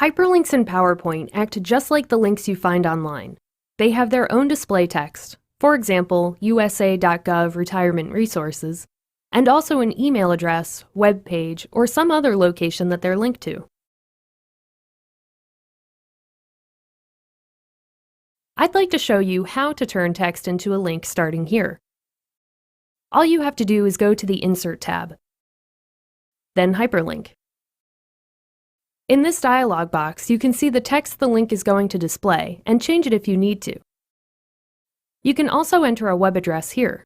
Hyperlinks in PowerPoint act just like the links you find online. They have their own display text, for example, usa.gov retirement resources, and also an email address, web page, or some other location that they're linked to. I'd like to show you how to turn text into a link starting here. All you have to do is go to the Insert tab, then Hyperlink. In this dialog box, you can see the text the link is going to display and change it if you need to. You can also enter a web address here.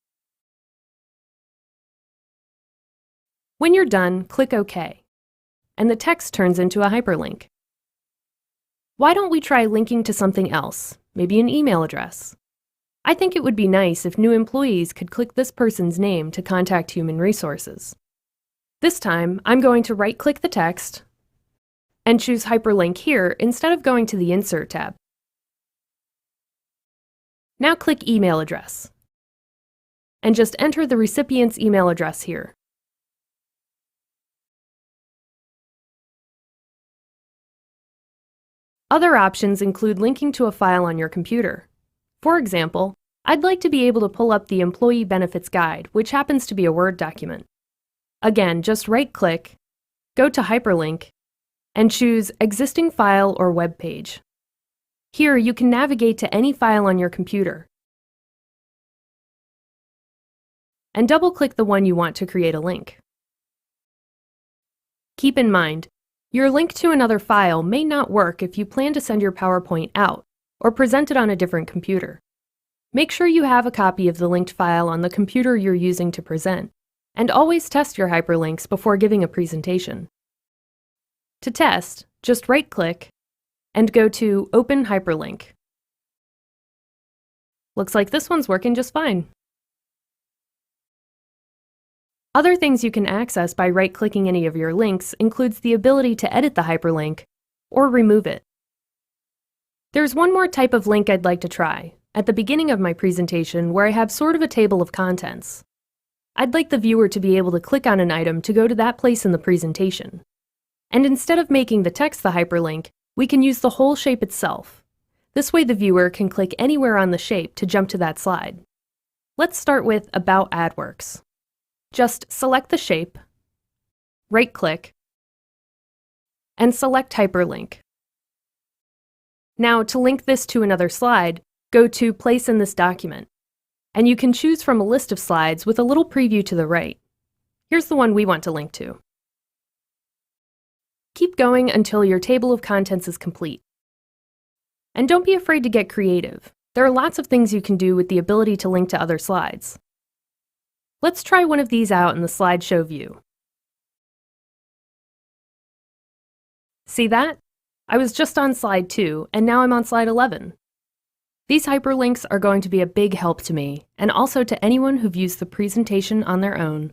When you're done, click OK, and the text turns into a hyperlink. Why don't we try linking to something else, maybe an email address? I think it would be nice if new employees could click this person's name to contact human resources. This time, I'm going to right-click the text and choose Hyperlink here instead of going to the Insert tab. Now click Email Address, and just enter the recipient's email address here. Other options include linking to a file on your computer. For example, I'd like to be able to pull up the Employee Benefits Guide, which happens to be a Word document. Again, just right-click, go to Hyperlink, and choose Existing File or Web Page. Here, you can navigate to any file on your computer, and double-click the one you want to create a link. Keep in mind, your link to another file may not work if you plan to send your PowerPoint out or present it on a different computer. Make sure you have a copy of the linked file on the computer you're using to present, and always test your hyperlinks before giving a presentation. To test, just right-click and go to Open Hyperlink. Looks like this one's working just fine. Other things you can access by right-clicking any of your links includes the ability to edit the hyperlink or remove it. There's one more type of link I'd like to try, at the beginning of my presentation where I have sort of a table of contents. I'd like the viewer to be able to click on an item to go to that place in the presentation. And instead of making the text the hyperlink, we can use the whole shape itself. This way the viewer can click anywhere on the shape to jump to that slide. Let's start with About AdWorks. Just select the shape, right-click, and select Hyperlink. Now, to link this to another slide, go to Place in this document, and you can choose from a list of slides with a little preview to the right. Here's the one we want to link to. Keep going until your table of contents is complete. And don't be afraid to get creative. There are lots of things you can do with the ability to link to other slides. Let's try one of these out in the slideshow view. See that? I was just on slide 2, and now I'm on slide 11. These hyperlinks are going to be a big help to me, and also to anyone who views the presentation on their own.